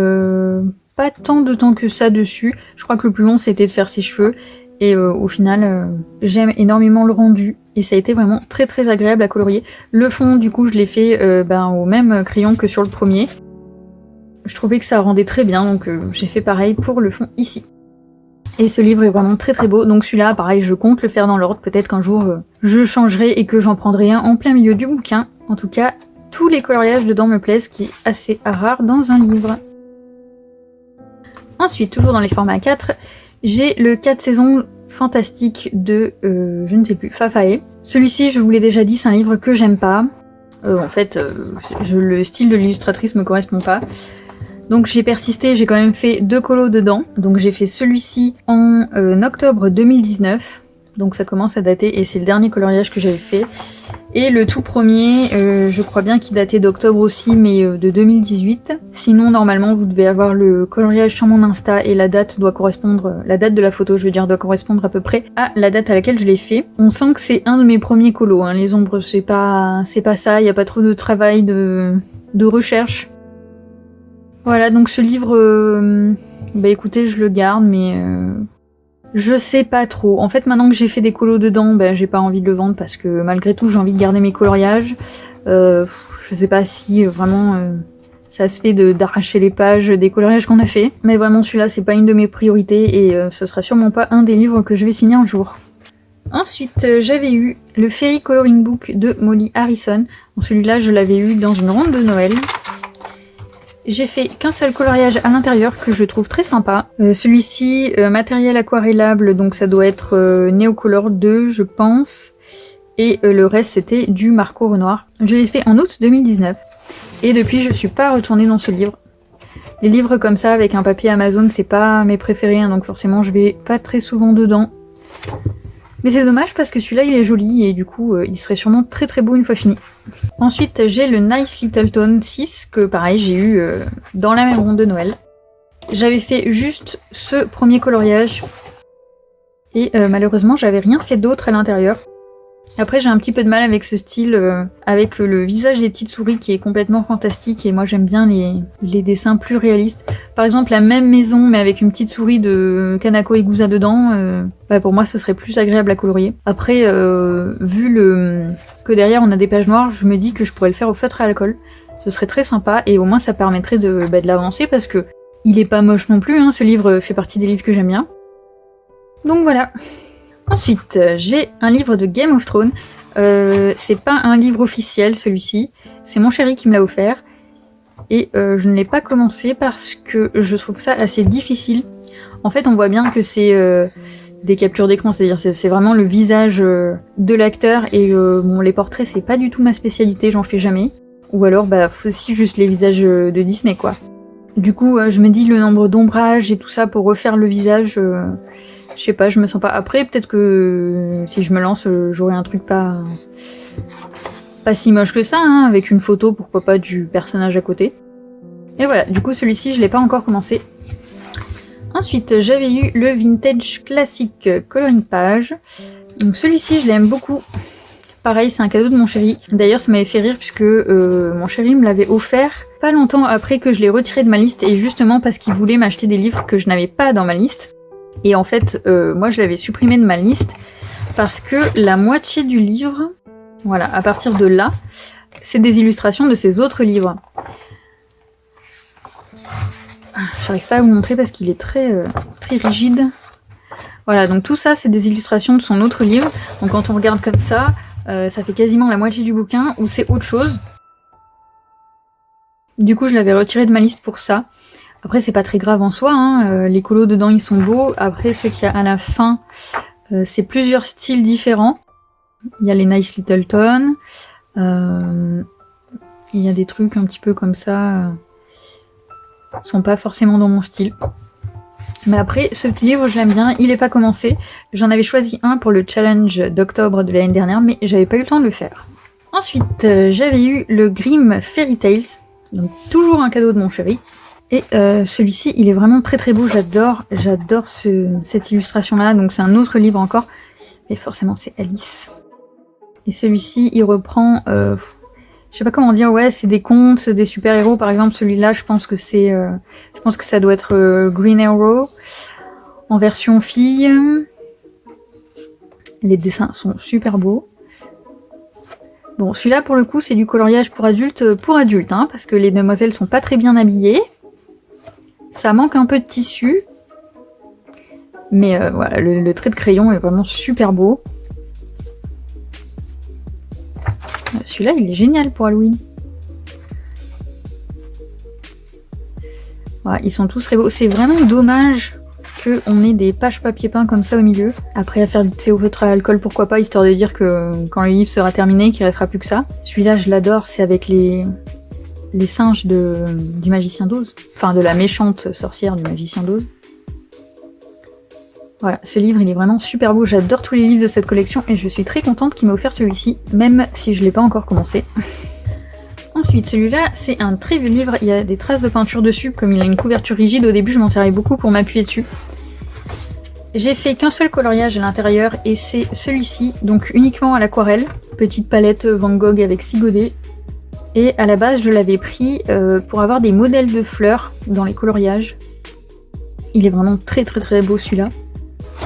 [SPEAKER 1] pas tant de temps que ça dessus, je crois que le plus long c'était de faire ses cheveux, et au final j'aime énormément le rendu, et ça a été vraiment très très agréable à colorier. Le fond du coup je l'ai fait au même crayon que sur le premier. Je trouvais que ça rendait très bien, donc j'ai fait pareil pour le fond ici. Et ce livre est vraiment très très beau, donc celui-là, pareil, je compte le faire dans l'ordre, peut-être qu'un jour je changerai et que j'en prendrai un en plein milieu du bouquin. En tout cas, tous les coloriages dedans me plaisent, ce qui est assez rare dans un livre. Ensuite, toujours dans les formats 4, j'ai le 4 saisons fantastique de, je ne sais plus, Fafae. Celui-ci, je vous l'ai déjà dit, c'est un livre que j'aime pas. En fait, le style de l'illustratrice me correspond pas. Donc j'ai persisté, j'ai quand même fait 2 colos dedans. Donc j'ai fait celui-ci en octobre 2019. Donc ça commence à dater et c'est le dernier coloriage que j'avais fait. Et le tout premier, je crois bien qu'il datait d'octobre aussi, mais de 2018. Sinon normalement vous devez avoir le coloriage sur mon Insta et la date doit correspondre, la date de la photo je veux dire, doit correspondre à peu près à la date à laquelle je l'ai fait. On sent que c'est un de mes premiers colos, hein. Les ombres c'est pas ça, il n'y a pas trop de travail de recherche. Voilà, donc ce livre, bah écoutez, je le garde, mais Je sais pas trop. En fait, maintenant que j'ai fait des colos dedans, j'ai pas envie de le vendre parce que malgré tout, j'ai envie de garder mes coloriages. Je sais pas si vraiment ça se fait d'arracher les pages des coloriages qu'on a fait. Mais vraiment, celui-là, c'est pas une de mes priorités et ce sera sûrement pas un des livres que je vais finir un jour. Ensuite, j'avais eu le Fairy Coloring Book de Molly Harrison. Celui-là, je l'avais eu dans une ronde de Noël. J'ai fait qu'un seul coloriage à l'intérieur que je trouve très sympa. Celui-ci, matériel aquarellable, donc ça doit être Neocolor 2, je pense. Et le reste, c'était du Marco Renoir. Je l'ai fait en août 2019. Et depuis, je suis pas retournée dans ce livre. Les livres comme ça, avec un papier Amazon, c'est pas mes préférés, hein, donc forcément, je vais pas très souvent dedans. Mais c'est dommage parce que celui-là il est joli et du coup il serait sûrement très très beau une fois fini. Ensuite j'ai le Nice Little Tone 6 que pareil j'ai eu dans la même ronde de Noël. J'avais fait juste ce premier coloriage et malheureusement j'avais rien fait d'autre à l'intérieur. Après j'ai un petit peu de mal avec ce style, avec le visage des petites souris qui est complètement fantastique et moi j'aime bien les dessins plus réalistes. Par exemple la même maison mais avec une petite souris de Kanako Igusa dedans, pour moi ce serait plus agréable à colorier. Après vu que derrière on a des pages noires, je me dis que je pourrais le faire au feutre à alcool. Ce serait très sympa et au moins ça permettrait de l'avancer parce que il est pas moche non plus, hein, ce livre fait partie des livres que j'aime bien. Donc voilà. Ensuite, j'ai un livre de Game of Thrones. C'est pas un livre officiel celui-ci, c'est mon chéri qui me l'a offert. Et je ne l'ai pas commencé parce que je trouve ça assez difficile. En fait, on voit bien que c'est des captures d'écran, c'est-à-dire c'est vraiment le visage de l'acteur. Et bon, les portraits, c'est pas du tout ma spécialité, j'en fais jamais. Ou alors, aussi juste les visages de Disney, quoi. Du coup, je me dis le nombre d'ombrages et tout ça pour refaire le visage... Je sais pas, je me sens pas. Après, peut-être que si je me lance, j'aurai un truc pas si moche que ça, hein, avec une photo, pourquoi pas, du personnage à côté. Et voilà, du coup, celui-ci, je l'ai pas encore commencé. Ensuite, j'avais eu le Vintage Classic Coloring Page. Donc celui-ci, je l'aime beaucoup. Pareil, c'est un cadeau de mon chéri. D'ailleurs, ça m'avait fait rire puisque mon chéri me l'avait offert pas longtemps après que je l'ai retiré de ma liste, et justement parce qu'il voulait m'acheter des livres que je n'avais pas dans ma liste. Et en fait, moi je l'avais supprimé de ma liste parce que la moitié du livre, voilà, à partir de là, c'est des illustrations de ses autres livres. J'arrive pas à vous montrer parce qu'il est très rigide. Voilà, donc tout ça, c'est des illustrations de son autre livre. Donc quand on regarde comme ça, ça fait quasiment la moitié du bouquin, ou c'est autre chose. Du coup, je l'avais retiré de ma liste pour ça. Après, c'est pas très grave en soi, hein. Les colos dedans, ils sont beaux. Après, ce qu'il y a à la fin, c'est plusieurs styles différents. Il y a les Nice Little Tone. Il y a des trucs un petit peu comme ça. Sont pas forcément dans mon style. Mais après, ce petit livre, je l'aime bien. Il est pas commencé. J'en avais choisi un pour le challenge d'octobre de l'année dernière, mais j'avais pas eu le temps de le faire. Ensuite, j'avais eu le Grimm Fairy Tales. Donc, toujours un cadeau de mon chéri. Et celui-ci, il est vraiment très très beau, j'adore cette illustration-là. Donc c'est un autre livre encore, mais forcément c'est Alice. Et celui-ci, il reprend, je sais pas comment dire, ouais, c'est des contes, des super-héros. Par exemple, celui-là, je pense que ça doit être Green Arrow, en version fille. Les dessins sont super beaux. Bon, celui-là, pour le coup, c'est du coloriage pour adultes, hein, parce que les demoiselles sont pas très bien habillées. Ça manque un peu de tissu, mais voilà, le trait de crayon est vraiment super beau. Celui-là, il est génial pour Halloween. Voilà, ils sont tous très beaux. C'est vraiment dommage qu'on ait des pages papier peint comme ça au milieu. Après, à faire vite fait au feutre à alcool, pourquoi pas, histoire de dire que quand le livre sera terminé, qu'il ne restera plus que ça. Celui-là, je l'adore, c'est avec les singes du magicien d'Oz. Enfin, de la méchante sorcière du magicien d'Oz. Voilà, ce livre, il est vraiment super beau. J'adore tous les livres de cette collection et je suis très contente qu'il m'ait offert celui-ci, même si je ne l'ai pas encore commencé. Ensuite, celui-là, c'est un très vieux livre. Il y a des traces de peinture dessus. Comme il a une couverture rigide, au début, je m'en servais beaucoup pour m'appuyer dessus. J'ai fait qu'un seul coloriage à l'intérieur et c'est celui-ci, donc uniquement à l'aquarelle. Petite palette Van Gogh avec 6 godets. Et à la base, je l'avais pris pour avoir des modèles de fleurs dans les coloriages. Il est vraiment très très très beau celui-là.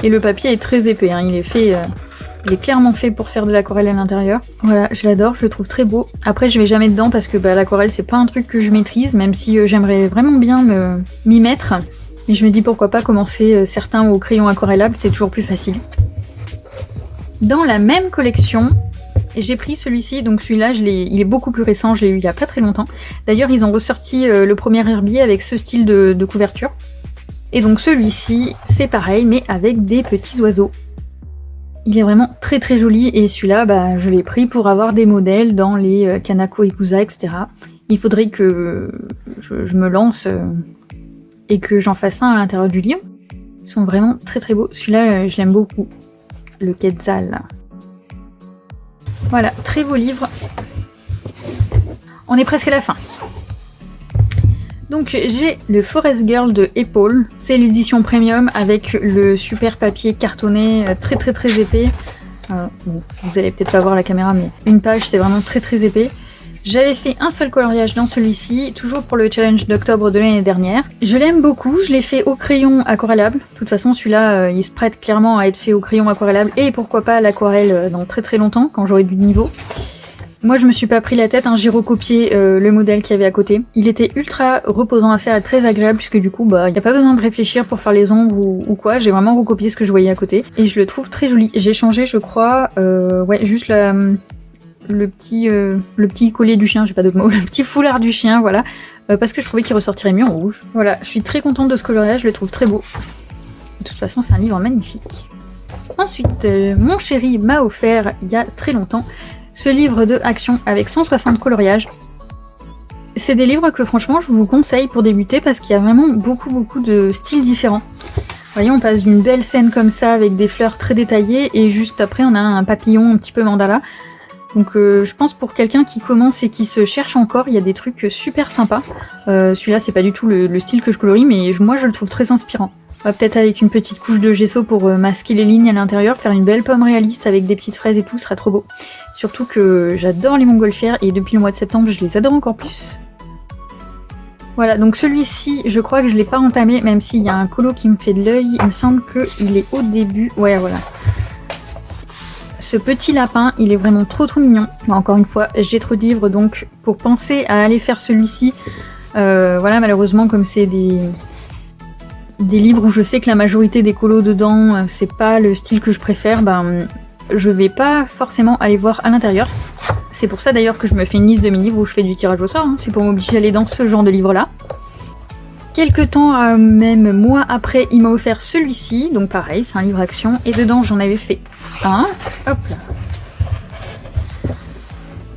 [SPEAKER 1] Et le papier est très épais, hein. Il est clairement fait pour faire de l'aquarelle à l'intérieur. Voilà, je l'adore, je le trouve très beau. Après, je vais jamais dedans parce que l'aquarelle, c'est pas un truc que je maîtrise, même si j'aimerais vraiment bien m'y mettre. Mais je me dis pourquoi pas commencer certains au crayon aquarellable, c'est toujours plus facile. Dans la même collection, j'ai pris celui-ci, donc celui-là, il est beaucoup plus récent, je l'ai eu il y a pas très longtemps. D'ailleurs, ils ont ressorti le premier herbier avec ce style de couverture. Et donc celui-ci, c'est pareil, mais avec des petits oiseaux. Il est vraiment très très joli, et celui-là, je l'ai pris pour avoir des modèles dans les Kanako Ikusa, etc. Il faudrait que je me lance et que j'en fasse un à l'intérieur du livre. Ils sont vraiment très très beaux. Celui-là, je l'aime beaucoup. Le Quetzal. Voilà, très beau livre. On est presque à la fin. Donc j'ai le Forest Girl de Épaule. C'est l'édition premium avec le super papier cartonné très très très épais. Vous allez peut-être pas voir la caméra, mais une page, c'est vraiment très très épais. J'avais fait un seul coloriage dans celui-ci, toujours pour le challenge d'octobre de l'année dernière. Je l'aime beaucoup, je l'ai fait au crayon aquarellable. De toute façon, celui-là, il se prête clairement à être fait au crayon aquarellable et pourquoi pas à l'aquarelle dans très très longtemps, quand j'aurai du niveau. Moi, je me suis pas pris la tête, hein, j'ai recopié le modèle qu'il y avait à côté. Il était ultra reposant à faire et très agréable puisque du coup, il n'y a pas besoin de réfléchir pour faire les ombres ou quoi. J'ai vraiment recopié ce que je voyais à côté et je le trouve très joli. J'ai changé, je crois, juste le petit collier du chien, j'ai pas d'autre mot, le petit foulard du chien, voilà, parce que je trouvais qu'il ressortirait mieux en rouge. Voilà, je suis très contente de ce coloriage, je le trouve très beau. De toute façon, c'est un livre magnifique. Ensuite, mon chéri m'a offert, il y a très longtemps, ce livre de action avec 160 coloriages. C'est des livres que franchement, je vous conseille pour débuter parce qu'il y a vraiment beaucoup de styles différents. Vous voyez, on passe d'une belle scène comme ça avec des fleurs très détaillées et juste après, on a un papillon un petit peu mandala. Donc je pense pour quelqu'un qui commence et qui se cherche encore, il y a des trucs super sympas. Celui-là, c'est pas du tout le style que je colorie, mais moi je le trouve très inspirant. Peut-être avec une petite couche de gesso pour masquer les lignes à l'intérieur, faire une belle pomme réaliste avec des petites fraises et tout, ce sera trop beau. Surtout que j'adore les montgolfières et depuis le mois de septembre, je les adore encore plus. Voilà, donc celui-ci, je crois que je l'ai pas entamé, même s'il y a un colo qui me fait de l'œil, il me semble qu'il est au début. Ouais, voilà. Ce petit lapin, il est vraiment trop mignon. Encore une fois, j'ai trop de livres, donc pour penser à aller faire celui-ci, voilà, malheureusement, comme c'est des livres où je sais que la majorité des colos dedans, c'est pas le style que je préfère, je vais pas forcément aller voir à l'intérieur. C'est pour ça d'ailleurs que je me fais une liste de mes livres où je fais du tirage au sort, hein. C'est pour m'obliger à aller dans ce genre de livre-là. Quelques temps, même mois après, il m'a offert celui-ci, donc pareil, c'est un livre action, et dedans j'en avais fait un, hop là.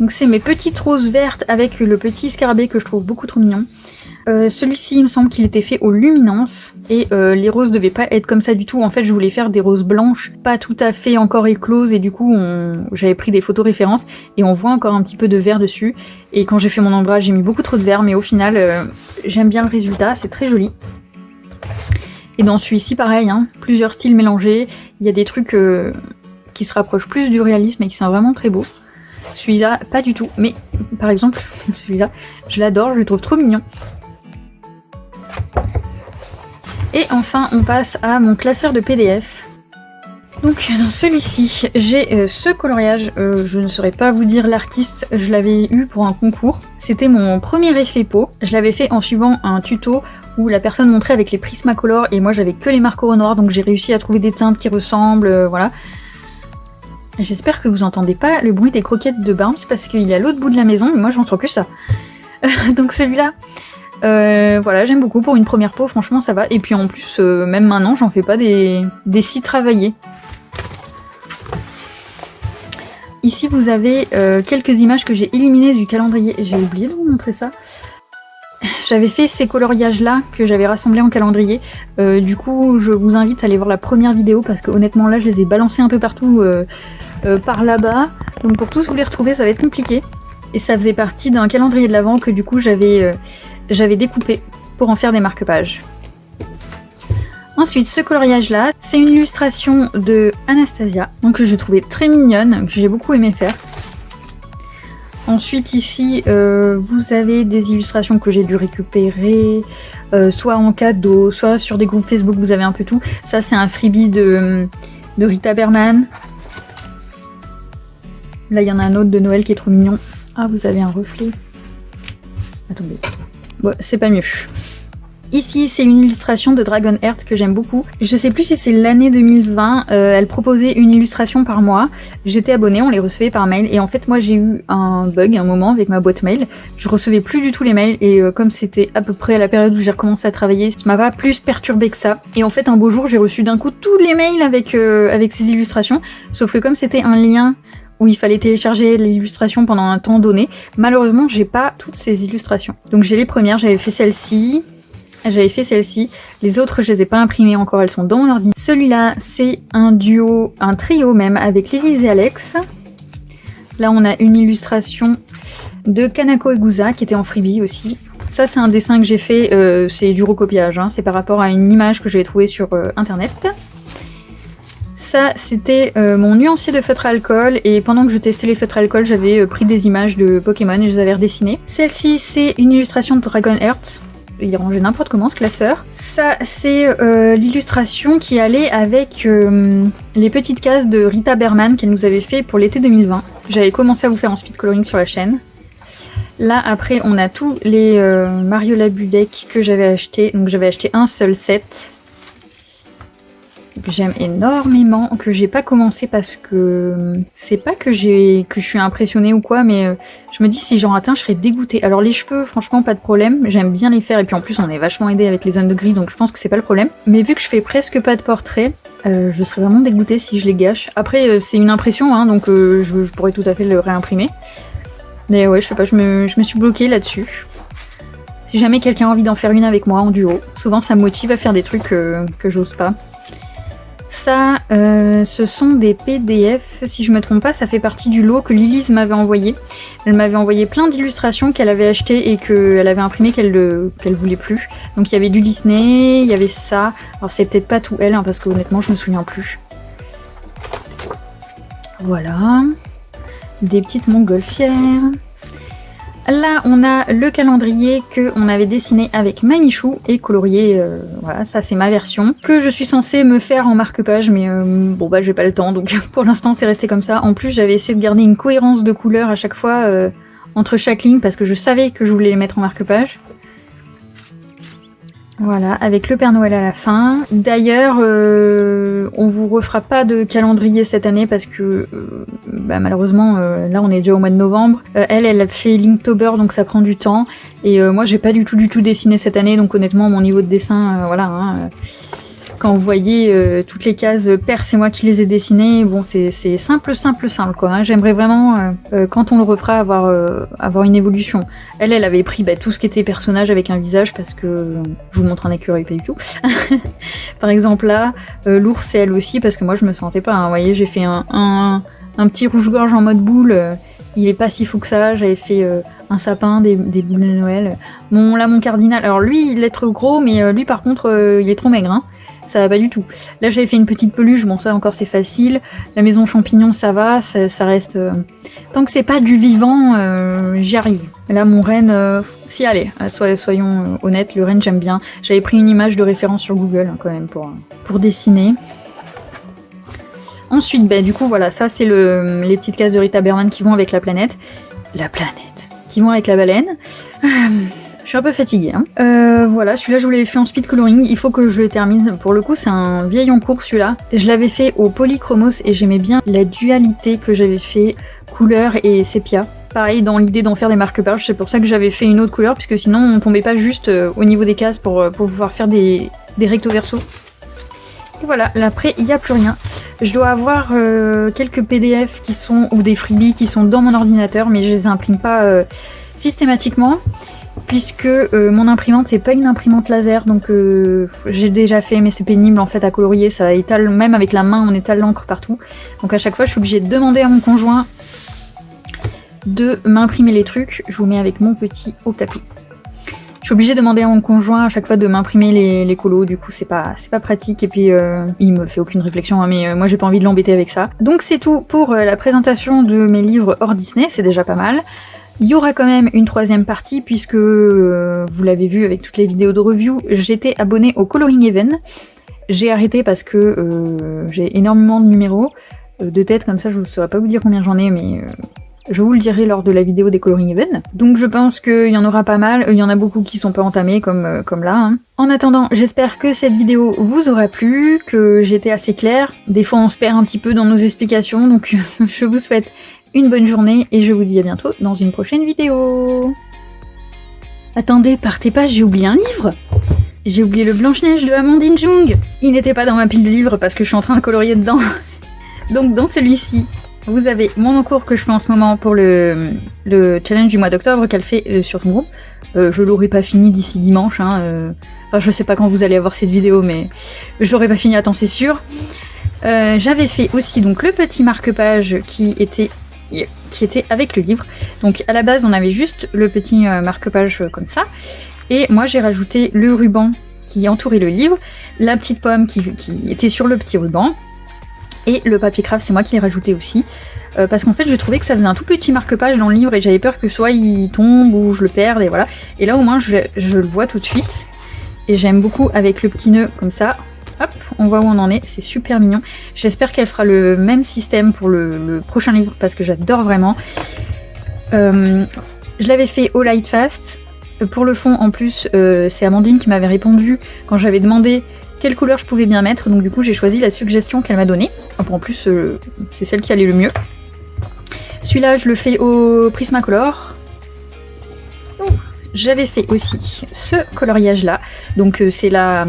[SPEAKER 1] Donc c'est mes petites roses vertes avec le petit scarabée que je trouve beaucoup trop mignon. Celui-ci, il me semble qu'il était fait aux luminances, et les roses devaient pas être comme ça du tout. En fait, je voulais faire des roses blanches, pas tout à fait encore écloses, et du coup, j'avais pris des photos références, et on voit encore un petit peu de vert dessus. Et quand j'ai fait mon ombrage, j'ai mis beaucoup trop de vert, mais au final, j'aime bien le résultat, c'est très joli. Et dans celui-ci, pareil, hein, plusieurs styles mélangés, il y a des trucs qui se rapprochent plus du réalisme et qui sont vraiment très beaux. Celui-là, pas du tout, mais par exemple, celui-là, je l'adore, je le trouve trop mignon. Et enfin, on passe à mon classeur de PDF. Donc dans celui-ci, j'ai ce coloriage, je ne saurais pas vous dire l'artiste, je l'avais eu pour un concours. C'était mon premier effet pot, je l'avais fait en suivant un tuto où la personne montrait avec les Prismacolor et moi j'avais que les marqueurs au noir, donc j'ai réussi à trouver des teintes qui ressemblent, voilà. J'espère que vous entendez pas le bruit des croquettes de Barnes parce qu'il est à l'autre bout de la maison, mais moi j'entends que ça. Donc celui-là, voilà, j'aime beaucoup pour une première peau, franchement ça va. Et puis en plus, même maintenant, j'en fais pas des si travaillés. Ici, vous avez quelques images que j'ai éliminées du calendrier. J'ai oublié de vous montrer ça. J'avais fait ces coloriages-là que j'avais rassemblés en calendrier. Du coup, je vous invite à aller voir la première vidéo parce que honnêtement, là, je les ai balancés un peu partout par là-bas. Donc pour tous vous les retrouver, ça va être compliqué. Et ça faisait partie d'un calendrier de l'Avent que du coup, j'avais découpé pour en faire des marque-pages. Ensuite, ce coloriage-là, c'est une illustration de Anastasia, donc que je trouvais très mignonne, que j'ai beaucoup aimé faire. Ensuite ici, vous avez des illustrations que j'ai dû récupérer, soit en cadeau, soit sur des groupes Facebook, vous avez un peu tout. Ça c'est un freebie de Rita Berman. Là il y en a un autre de Noël qui est trop mignon. Ah, vous avez un reflet. Attendez. Bon, c'est pas mieux. Ici, c'est une illustration de Dragon Heart que j'aime beaucoup. Je sais plus si c'est l'année 2020, elle proposait une illustration par mois. J'étais abonnée, on les recevait par mail. Et en fait, moi, j'ai eu un bug un moment avec ma boîte mail. Je recevais plus du tout les mails. Et comme c'était à peu près à la période où j'ai recommencé à travailler, ça m'a pas plus perturbé que ça. Et en fait, un beau jour, j'ai reçu d'un coup tous les mails avec ces illustrations. Sauf que comme c'était un lien où il fallait télécharger l'illustration pendant un temps donné, malheureusement, j'ai pas toutes ces illustrations. Donc j'ai les premières, j'avais fait celle-ci. Les autres je les ai pas imprimées encore, elles sont dans mon ordi. Celui-là c'est un duo, un trio même, avec Lilith et Alex. Là on a une illustration de Kanako Egusa qui était en freebie aussi. Ça c'est un dessin que j'ai fait, c'est du recopiage, hein. C'est par rapport à une image que j'avais trouvée sur internet. Ça c'était mon nuancier de feutre alcool, et pendant que je testais les feutres alcool j'avais pris des images de Pokémon et je les avais redessinées. Celle-ci c'est une illustration de Dragon Heart. Il est rangé n'importe comment ce classeur. Ça c'est l'illustration qui allait avec les petites cases de Rita Berman qu'elle nous avait fait pour l'été 2020. J'avais commencé à vous faire en speed coloring sur la chaîne. Là après on a tous les Mario Labu deck que j'avais acheté. Donc j'avais acheté un seul set que j'aime énormément, que j'ai pas commencé parce que c'est pas que je suis impressionnée ou quoi, mais je me dis si j'en rate un je serais dégoûtée. Alors les cheveux franchement pas de problème, j'aime bien les faire et puis en plus on est vachement aidé avec les zones de gris donc je pense que c'est pas le problème. Mais vu que je fais presque pas de portraits, je serais vraiment dégoûtée si je les gâche. Après c'est une impression hein, donc je pourrais tout à fait le réimprimer. Mais ouais je sais pas, je me suis bloquée là-dessus. Si jamais quelqu'un a envie d'en faire une avec moi en duo, souvent ça me motive à faire des trucs que j'ose pas. Ça, ce sont des PDF, si je me trompe pas, ça fait partie du lot que Lilith m'avait envoyé. Elle m'avait envoyé plein d'illustrations qu'elle avait achetées et qu'elle avait imprimées qu'elle voulait plus. Donc il y avait du Disney, il y avait ça. Alors c'est peut-être pas tout elle, hein, parce que honnêtement je me souviens plus. Voilà. Des petites montgolfières. Là, on a le calendrier qu'on avait dessiné avec Mamichou et colorié. Voilà, ça c'est ma version que je suis censée me faire en marque-page, mais bon bah j'ai pas le temps, donc pour l'instant c'est resté comme ça. En plus, j'avais essayé de garder une cohérence de couleurs à chaque fois entre chaque ligne parce que je savais que je voulais les mettre en marque-page. Voilà, avec le Père Noël à la fin. D'ailleurs, on vous refera pas de calendrier cette année parce que bah, malheureusement, là on est déjà au mois de novembre. Elle a fait Linktober donc ça prend du temps. Et moi j'ai pas du tout dessiné cette année donc honnêtement mon niveau de dessin, voilà. Hein, quand vous voyez toutes les cases paires, c'est moi qui les ai dessinées. Bon, c'est simple quoi. Hein. J'aimerais vraiment, quand on le refera, avoir une évolution. Elle avait pris tout ce qui était personnage avec un visage parce que je vous montre un écureuil, pas du tout. Par exemple là, l'ours c'est elle aussi parce que moi je me sentais pas. Hein. Vous voyez, j'ai fait un petit rouge-gorge en mode boule. Il est pas si fou que ça. J'avais fait un sapin, des boules de Noël. Bon, là mon cardinal. Alors lui, il est trop gros, mais lui par contre, il est trop maigre. Hein. Ça va pas du tout. Là j'avais fait une petite peluche, bon ça encore c'est facile. La maison champignon ça va, ça reste... Tant que c'est pas du vivant, j'y arrive. Là mon renne, si allez, soyons honnêtes, le renne j'aime bien. J'avais pris une image de référence sur Google hein, quand même pour dessiner. Ensuite, du coup voilà, ça c'est les petites cases de Rita Berman qui vont avec la planète. La planète. Qui vont avec la baleine. Je suis un peu fatiguée. Hein. Voilà, celui-là je vous l'avais fait en speed coloring, il faut que je le termine. Pour le coup c'est un vieil en cours celui-là. Je l'avais fait au polychromos et j'aimais bien la dualité que j'avais fait couleur et sépia. Pareil dans l'idée d'en faire des marque-pages, c'est pour ça que j'avais fait une autre couleur puisque sinon on tombait pas juste au niveau des cases pour pouvoir faire des recto verso. Et voilà, là après il n'y a plus rien. Je dois avoir quelques PDF qui sont, ou des freebies qui sont dans mon ordinateur mais je les imprime pas systématiquement. Puisque mon imprimante c'est pas une imprimante laser donc j'ai déjà fait mais c'est pénible en fait à colorier, ça étale, même avec la main on étale l'encre partout, donc à chaque fois je suis obligée de demander à mon conjoint de m'imprimer les trucs. Je vous mets avec mon petit okapi. Je suis obligée de demander à mon conjoint à chaque fois de m'imprimer les colos, du coup c'est pas pratique et puis il me fait aucune réflexion hein, mais moi j'ai pas envie de l'embêter avec ça. Donc c'est tout pour la présentation de mes livres hors Disney, c'est déjà pas mal. Il y aura quand même une troisième partie puisque, vous l'avez vu avec toutes les vidéos de review, j'étais abonnée au Coloring Even. J'ai arrêté parce que j'ai énormément de numéros de tête, comme ça je ne saurais pas vous dire combien j'en ai, mais je vous le dirai lors de la vidéo des Coloring Even. Donc je pense qu'il y en aura pas mal, il y en a beaucoup qui sont pas entamés comme là. Hein. En attendant, j'espère que cette vidéo vous aura plu, que j'étais assez claire. Des fois on se perd un petit peu dans nos explications, donc je vous souhaite une bonne journée et je vous dis à bientôt dans une prochaine vidéo. Attendez, partez pas, j'ai oublié un livre. J'ai oublié le Blanche-Neige de Amandine Jung. Il n'était pas dans ma pile de livres parce que je suis en train de colorier dedans. Donc dans celui-ci, vous avez mon encours que je fais en ce moment pour le challenge du mois d'octobre qu'elle fait sur son groupe. Je l'aurai pas fini d'ici dimanche. Hein, enfin, je sais pas quand vous allez avoir cette vidéo, mais je l'aurai pas fini à temps, c'est sûr. J'avais fait aussi donc le petit marque-page qui était avec le livre. Donc à la base, on avait juste le petit marque-page comme ça. Et moi, j'ai rajouté le ruban qui entourait le livre, la petite pomme qui était sur le petit ruban. Et le papier craft, c'est moi qui l'ai rajouté aussi. Parce qu'en fait, je trouvais que ça faisait un tout petit marque-page dans le livre et j'avais peur que soit il tombe ou je le perde et voilà. Et là, au moins, je le vois tout de suite. Et j'aime beaucoup avec le petit nœud comme ça. Hop, on voit où on en est. C'est super mignon. J'espère qu'elle fera le même système pour le prochain livre parce que j'adore vraiment. Je l'avais fait au Lightfast. Pour le fond, en plus, c'est Amandine qui m'avait répondu quand j'avais demandé quelle couleur je pouvais bien mettre, donc du coup j'ai choisi la suggestion qu'elle m'a donnée. En plus, c'est celle qui allait le mieux. Celui-là, je le fais au Prismacolor. J'avais fait aussi ce coloriage-là, donc c'est la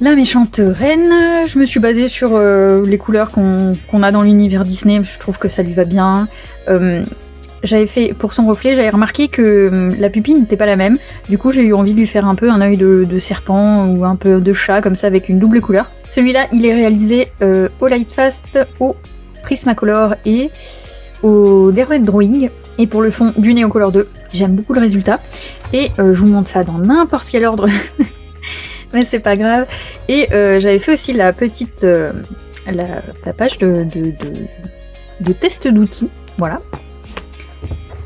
[SPEAKER 1] méchante reine. Je me suis basée sur les couleurs qu'on a dans l'univers Disney, je trouve que ça lui va bien. J'avais fait, pour son reflet, j'avais remarqué que la pupille n'était pas la même. Du coup, j'ai eu envie de lui faire un peu un œil de serpent ou un peu de chat, comme ça, avec une double couleur. Celui-là, il est réalisé au Lightfast, au Prismacolor et au Derwent Drawing. Et pour le fond du Neocolor 2, j'aime beaucoup le résultat. Et je vous montre ça dans n'importe quel ordre, mais c'est pas grave. Et j'avais fait aussi la petite la page de test d'outils, voilà.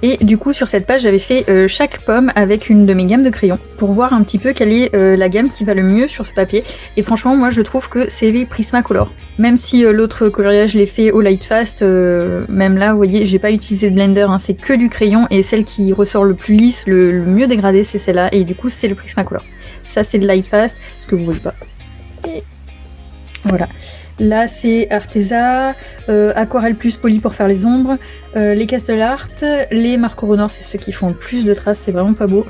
[SPEAKER 1] Et du coup sur cette page j'avais fait chaque pomme avec une de mes gammes de crayons pour voir un petit peu quelle est la gamme qui va le mieux sur ce papier. Et franchement moi je trouve que c'est les Prismacolor. Même si l'autre coloriage je l'ai fait au Lightfast, même là vous voyez j'ai pas utilisé de blender, hein, c'est que du crayon et celle qui ressort le plus lisse, le mieux dégradé c'est celle-là et du coup c'est le Prismacolor. Ça c'est le Lightfast, parce que vous voyez pas. Et voilà. Là c'est Arteza, Aquarelle plus Poly pour faire les ombres, les Castle Art, les Marco Nord c'est ceux qui font le plus de traces, c'est vraiment pas beau.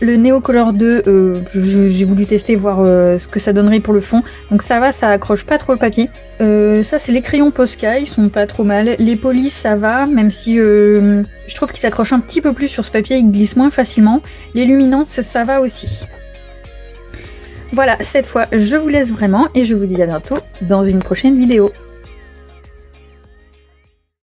[SPEAKER 1] Le Neocolor 2, j'ai voulu tester, voir ce que ça donnerait pour le fond, donc ça va, ça accroche pas trop le papier. Ça c'est les crayons Posca, ils sont pas trop mal. Les Poly ça va, même si je trouve qu'ils s'accrochent un petit peu plus sur ce papier, ils glissent moins facilement. Les Luminances ça va aussi. Voilà, cette fois, je vous laisse vraiment et je vous dis à bientôt dans une prochaine vidéo.